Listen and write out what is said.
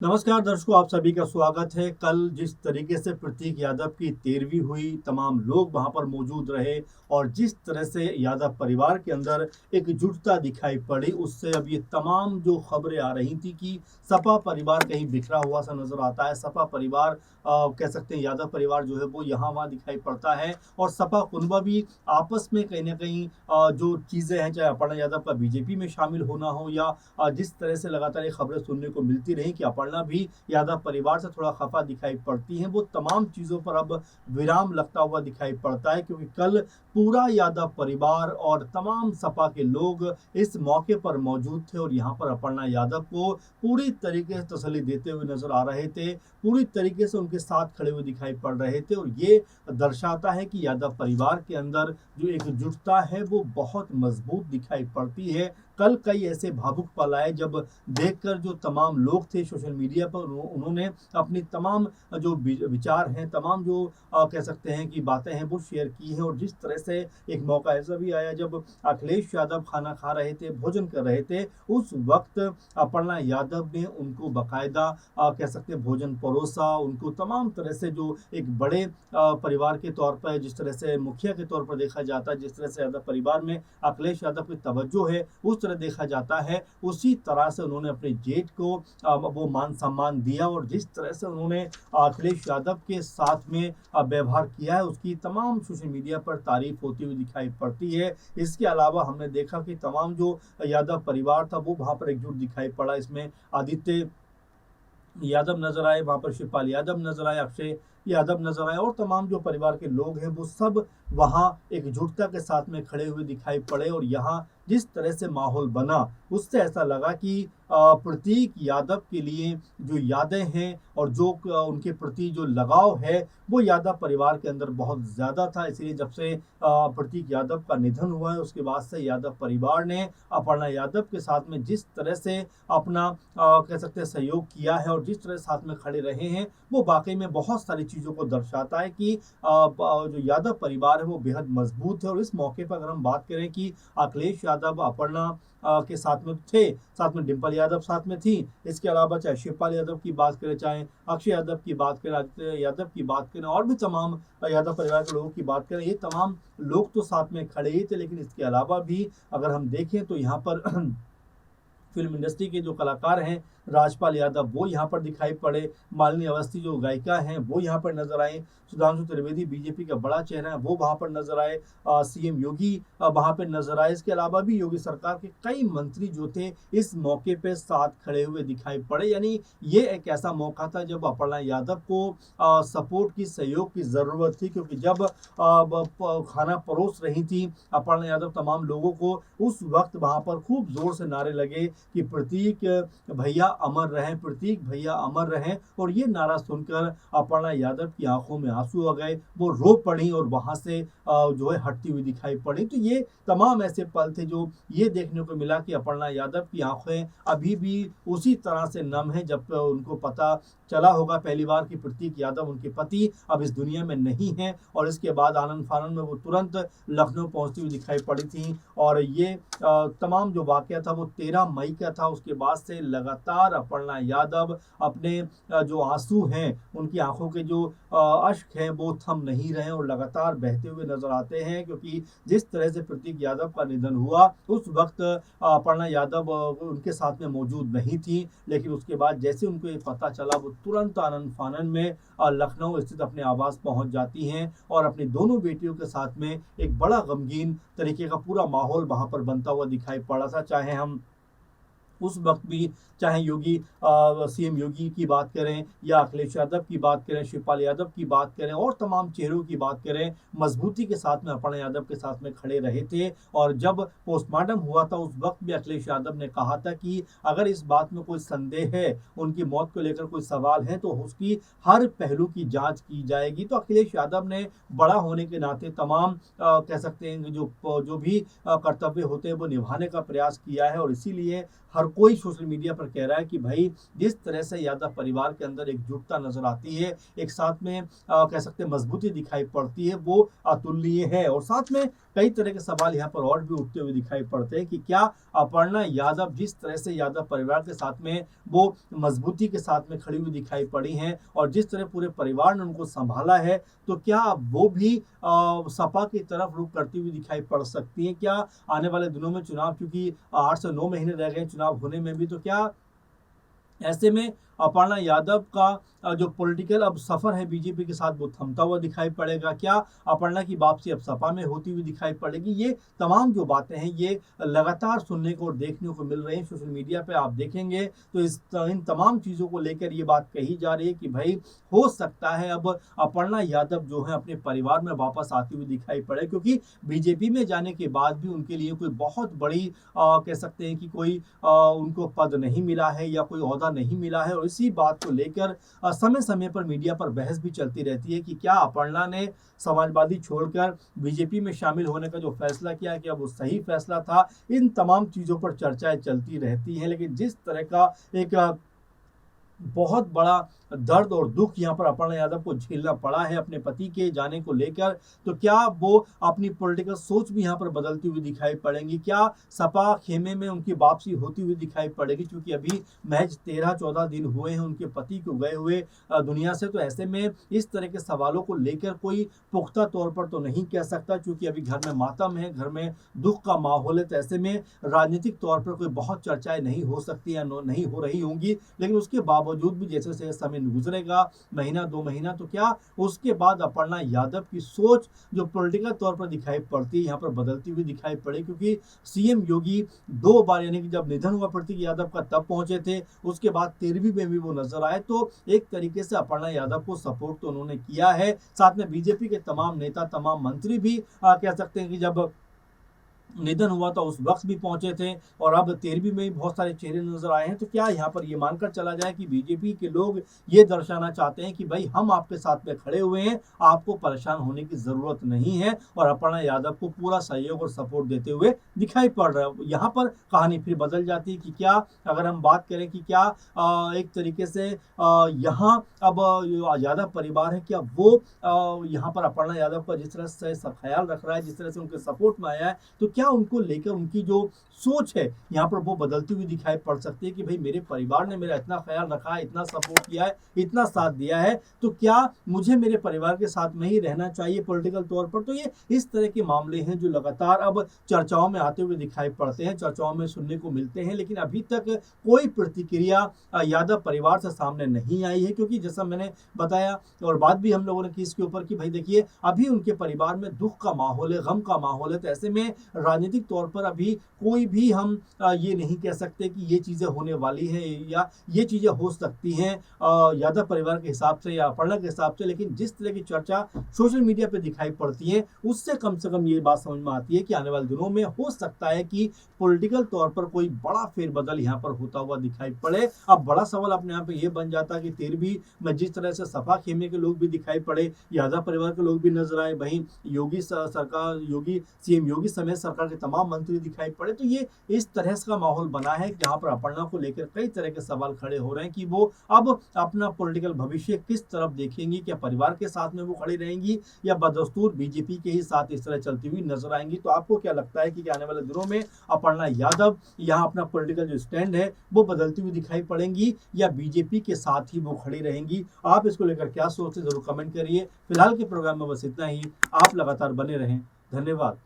नमस्कार दर्शकों, आप सभी का स्वागत है। कल जिस तरीके से प्रतीक यादव की 13वीं हुई, तमाम लोग वहां पर मौजूद रहे और जिस तरह से यादव परिवार के अंदर एकजुटता दिखाई पड़ी, उससे अब ये तमाम जो खबरें आ रही थी कि सपा परिवार कहीं बिखरा हुआ सा नजर आता है। सपा परिवार कह सकते हैं यादव परिवार जो है वो यहाँ वहाँ दिखाई पड़ता है और सपा कुनबा भी आपस में कहीं ना कहीं जो चीज़ें हैं, चाहे अपर्णा यादव का बीजेपी में शामिल होना हो या जिस तरह से लगातार ये खबरें सुनने को मिलती रही कि अपर्णा भी यादव परिवार से थोड़ा खफा दिखाई पड़ती हैं, वो तमाम चीज़ों पर अब विराम लगता हुआ दिखाई पड़ता है, क्योंकि कल पूरा यादव परिवार और तमाम सपा के लोग इस मौके पर मौजूद थे और यहाँ पर अपर्णा यादव को पूरी तरीके से तसल्ली देते हुए नजर आ रहे थे, पूरी तरीके से उनके साथ खड़े हुए दिखाई पड़ रहे थे। और ये दर्शाता है कि यादव परिवार के अंदर जो एकजुटता है वो बहुत मजबूत दिखाई पड़ती है। कल कई ऐसे भावुक पल आए जब देखकर जो तमाम लोग थे सोशल मीडिया पर, उन्होंने अपनी तमाम जो विचार हैं, तमाम जो कह सकते हैं कि बातें हैं वो शेयर की हैं। और जिस तरह से एक मौका ऐसा भी आया जब अखिलेश यादव खाना खा रहे थे, भोजन कर रहे थे, उस वक्त अपर्णा यादव ने उनको बाकायदा कह सकते हैं भोजन परोसा, उनको तमाम तरह से जो एक बड़े परिवार के तौर पर, जिस तरह से मुखिया के तौर पर देखा जाता है, जिस तरह से यादव परिवार में अखिलेश यादव की तवज्जो है उस तरह देखा जाता है, उसी तरह से उन्होंने अपने जेठ को वो मान सम्मान दिया। और जिस तरह से उन्होंने अखिलेश यादव के साथ में व्यवहार किया है, उसकी तमाम सोशल मीडिया पर तारीफ होती हुई दिखाई पड़ती है। इसके अलावा हमने देखा कि तमाम जो यादव परिवार था वो वहां पर एकजुट दिखाई पड़ा। इसमें आदित्य यादव नजर आए, वहां पर शिवपाल यादव नजर आए, अक्षय यादव नजर आए और तमाम जो परिवार के लोग हैं वो सब वहां एकजुटता के साथ में खड़े हुए दिखाई पड़े। और यहाँ जिस तरह से माहौल बना, उससे ऐसा लगा कि प्रतीक यादव के लिए जो यादें हैं और जो उनके प्रति जो लगाव है वो यादव परिवार के अंदर बहुत ज्यादा था। इसलिए जब से प्रतीक यादव का निधन हुआ है, उसके बाद से यादव परिवार ने अपर्णा यादव के साथ में जिस तरह से अपना कह सकते हैं सहयोग किया है और जिस तरह साथ में खड़े रहे हैं, वो वाकई में बहुत सारी चीजों को दर्शाता है कि जो यादव परिवार है वो बेहद मजबूत है। और इस मौके पर अगर हम बात करें कि अखिलेश यादव अपर्णा के साथ में थे, साथ में डिम्पल यादव साथ में थी, इसके अलावा चाहे शिवपाल यादव की बात करें, चाहे अक्षय यादव की बात करें, आदित्य यादव की बात करें और भी तमाम यादव परिवार के लोगों की बात करें, ये तमाम लोग तो साथ में खड़े ही थे। लेकिन इसके अलावा भी अगर हम देखें तो यहाँ पर फिल्म इंडस्ट्री के जो कलाकार हैं, राजपाल यादव वो यहाँ पर दिखाई पड़े, मालिनी अवस्थी जो गायिका हैं वो यहाँ पर नजर आए, सुधांशु त्रिवेदी बीजेपी का बड़ा चेहरा है वो वहां पर नजर आए, सीएम योगी वहां पर नजर आए। इसके अलावा भी योगी सरकार के कई मंत्री जो थे इस मौके पे साथ खड़े हुए दिखाई पड़े। यानी ये एक ऐसा मौका था जब अपर्णा यादव को सपोर्ट की, सहयोग की जरूरत थी, क्योंकि जब खाना परोस रही थी अपर्णा यादव तमाम लोगों को, उस वक्त वहां पर खूब जोर से नारे लगे कि प्रतीक भैया अमर रहें, प्रतीक भैया अमर रहें। और ये नारा सुनकर अपर्णा यादव की आंखों में आंसू आ गए, वो रो पड़ी और वहां से जो है हटती हुई दिखाई पड़ी। तो ये तमाम ऐसे पल थे जो ये देखने को मिला कि अपर्णा यादव की आंखें अभी भी उसी तरह से नम है जब उनको पता चला होगा पहली बार कि प्रतीक यादव उनके पति अब इस दुनिया में नहीं है। और इसके बाद आनंद फानंद में वो तुरंत लखनऊ पहुंचती हुई दिखाई पड़ी थी। और ये तमाम जो वाकया था वो 13 मई का था। उसके बाद से लगातार अपर्णा यादव अपने जो आंसू हैं, उनकी आंखों के जो अश्क हैं वो थम नहीं रहे और लगातार बहते हुए नजर आते हैं, क्योंकि जिस तरह से प्रतीक यादव का निधन हुआ उस वक्त अपर्णा यादव उनके साथ में मौजूद नहीं थी। लेकिन उसके बाद जैसे उनको ये पता चला, वो तुरंत आनंद फानंद में लखनऊ स्थित अपने आवास पहुंच जाती हैं और अपनी दोनों बेटियों के साथ में एक बड़ा गमगीन तरीके का पूरा माहौल वहां पर बनता हुआ दिखाई पड़ा था। चाहे हम उस वक्त भी, चाहे योगी सीएम योगी की बात करें या अखिलेश यादव की बात करें, शिवपाल यादव की बात करें और तमाम चेहरों की बात करें, मजबूती के साथ में अपर्णा यादव के साथ में खड़े रहे थे। और जब पोस्टमार्टम हुआ था उस वक्त भी अखिलेश यादव ने कहा था कि अगर इस बात में कोई संदेह है, उनकी मौत को लेकर कोई सवाल है, तो उसकी हर पहलू की जांच की जाएगी। तो अखिलेश यादव ने बड़ा होने के नाते तमाम कह सकते हैं जो भी कर्तव्य होते हैं वो निभाने का प्रयास किया है। और इसीलिए हर कोई सोशल मीडिया पर कह रहा है कि भाई जिस तरह से यादव परिवार के अंदर एकजुटता नजर आती है, एक साथ में कह सकते हैं मजबूती दिखाई पड़ती है, वो अतुलनीय है। और साथ में कई तरह के सवाल यहाँ पर और भी उठते हुए दिखाई पड़ते हैं कि क्या अपर्णा यादव जिस तरह से यादव परिवार के साथ में वो मजबूती के साथ में खड़ी हुई दिखाई पड़ी हैं और जिस तरह पूरे परिवार ने उनको संभाला है, तो क्या वो भी सपा की तरफ रुख करती हुई दिखाई पड़ सकती हैं? क्या आने वाले दिनों में चुनाव, क्योंकि 8 से 9 महीने रह गए चुनाव होने में भी, तो क्या ऐसे में अपर्णा यादव का जो पॉलिटिकल अब सफर है बीजेपी के साथ वो थमता हुआ दिखाई पड़ेगा? क्या अपर्णा की वापसी अब सपा में होती हुई दिखाई पड़ेगी? ये तमाम जो बातें हैं ये लगातार सुनने को और देखने को मिल रही हैं सोशल मीडिया पे। आप देखेंगे तो इन तमाम चीज़ों को लेकर ये बात कही जा रही है कि भाई हो सकता है अब अपर्णा यादव जो है अपने परिवार में वापस आती हुई दिखाई पड़े, क्योंकि बीजेपी में जाने के बाद भी उनके लिए कोई बहुत बड़ी कह सकते हैं कि कोई उनको पद नहीं मिला है या कोई ओहदा नहीं मिला है। और इसी बात को लेकर समय समय पर मीडिया पर बहस भी चलती रहती है कि क्या अपर्णा ने समाजवादी छोड़कर बीजेपी में शामिल होने का जो फैसला किया, क्या वो सही फैसला था? इन तमाम चीज़ों पर चर्चाएं चलती रहती हैं, लेकिन जिस तरह का एक बहुत बड़ा दर्द और दुख यहाँ पर अपर्णा यादव को झेलना पड़ा है अपने पति के जाने को लेकर, तो क्या वो अपनी पॉलिटिकल सोच भी यहाँ पर बदलती हुई दिखाई पड़ेंगी? क्या सपा खेमे में उनकी वापसी होती हुई दिखाई पड़ेगी? क्योंकि अभी महज 13-14 दिन हुए हैं उनके पति को गए हुए दुनिया से। तो ऐसे में इस तरह के सवालों को लेकर कोई पुख्ता तौर पर तो नहीं कह सकता, क्योंकि अभी घर में मातम है, घर में दुख का माहौल है। तो ऐसे में राजनीतिक तौर पर कोई बहुत चर्चाएं नहीं हो सकती या नहीं हो रही होंगी, लेकिन उसके बावजूद भी जैसे जैसे समय गुजरेगा, महीना 2 महीना, तो क्या उसके बाद अपर्णा यादव की सोच जो पॉलिटिकल तौर पर दिखाई पड़ती है यहाँ पर बदलती हुई दिखाई पड़े? क्योंकि सीएम योगी 2 बार, यानी कि जब निधन हुआ प्रतीक यादव का तब पहुंचे थे, उसके बाद 13वीं में भी वो नजर आए। तो एक तरीके से अपर्णा यादव को सपोर्ट तो उन्होंने किया है, साथ में बीजेपी के तमाम नेता, तमाम मंत्री भी कह सकते हैं कि जब निधन हुआ था उस वक्त भी पहुंचे थे, और अब 13वीं में भी बहुत सारे चेहरे नजर आए हैं। तो क्या यहाँ पर ये मानकर चला जाए कि बीजेपी के लोग ये दर्शाना चाहते हैं कि भाई हम आपके साथ में खड़े हुए हैं, आपको परेशान होने की जरूरत नहीं है, और अपर्णा यादव को पूरा सहयोग और सपोर्ट देते हुए दिखाई पड़ रहा है? यहाँ पर कहानी फिर बदल जाती है कि क्या, अगर हम बात करें कि क्या एक तरीके से यहाँ अब यादव परिवार है, क्या वो यहाँ पर अपर्णा यादव का जिस तरह से ख्याल रख रहा है, जिस तरह से उनके सपोर्ट में आया है, तो क्या उनको लेकर उनकी जो सोच है यहाँ पर वो बदलती हुई दिखाई पड़ सकती है कि भाई मेरे परिवार ने मेरा इतना ख्याल रखा है, इतना सपोर्ट किया है, इतना साथ दिया है, तो क्या मुझे मेरे परिवार के साथ में ही रहना चाहिए पॉलिटिकल तौर पर? तो ये इस तरह के मामले हैं जो लगातार अब चर्चाओं में आते हुए दिखाई पड़ते हैं, चर्चाओं में सुनने को मिलते हैं, लेकिन अभी तक कोई प्रतिक्रिया यादव परिवार से सामने नहीं आई है। क्योंकि जैसा मैंने बताया और बात भी हम लोगों ने की इसके ऊपर कि भाई देखिए अभी उनके परिवार में दुख का माहौल है, गम का माहौल है। तो ऐसे में राजनीतिक तौर पर अभी कोई भी हम ये नहीं कह सकते कि ये चीज़ें होने वाली है या ये चीज़ें हो सकती हैं यादव परिवार के हिसाब से या अपर्णा के हिसाब से, लेकिन जिस तरह की चर्चा सोशल मीडिया पे दिखाई पड़ती है उससे कम से कम ये बात समझ में आती है कि आने वाले दिनों में हो सकता है कि पॉलिटिकल तौर पर कोई बड़ा फेरबदल यहाँ पर होता हुआ दिखाई पड़े। अब बड़ा सवाल अपने यहाँ पे ये बन जाता है कि 13वीं में जिस तरह से सपा खेमे के लोग भी दिखाई पड़े, यादव परिवार के लोग भी नजर आए, वहीं योगी सरकार, योगी सीएम योगी समेत सरकार के तमाम मंत्री दिखाई पड़े, तो ये इस तरह का माहौल बना है जहाँ पर अपर्णा को लेकर कई तरह के सवाल खड़े हो रहे हैं कि वो अब अपना पॉलिटिकल भविष्य किस तरफ देखेंगी, क्या परिवार के साथ में वो खड़ी रहेंगी या बदस्तूर बीजेपी के ही साथ इस तरह चलती हुई नजर आएंगी? तो आपको क्या लगता है कि आने वाले दिनों में अपर्णा यादव यहाँ अपना पॉलिटिकल जो स्टैंड है वो बदलती हुई दिखाई पड़ेंगी या बीजेपी के साथ ही वो खड़ी रहेंगी? आप इसको लेकर क्या सोचते जरूर कमेंट करिए। फिलहाल के प्रोग्राम में बस इतना ही। आप लगातार बने रहें। धन्यवाद।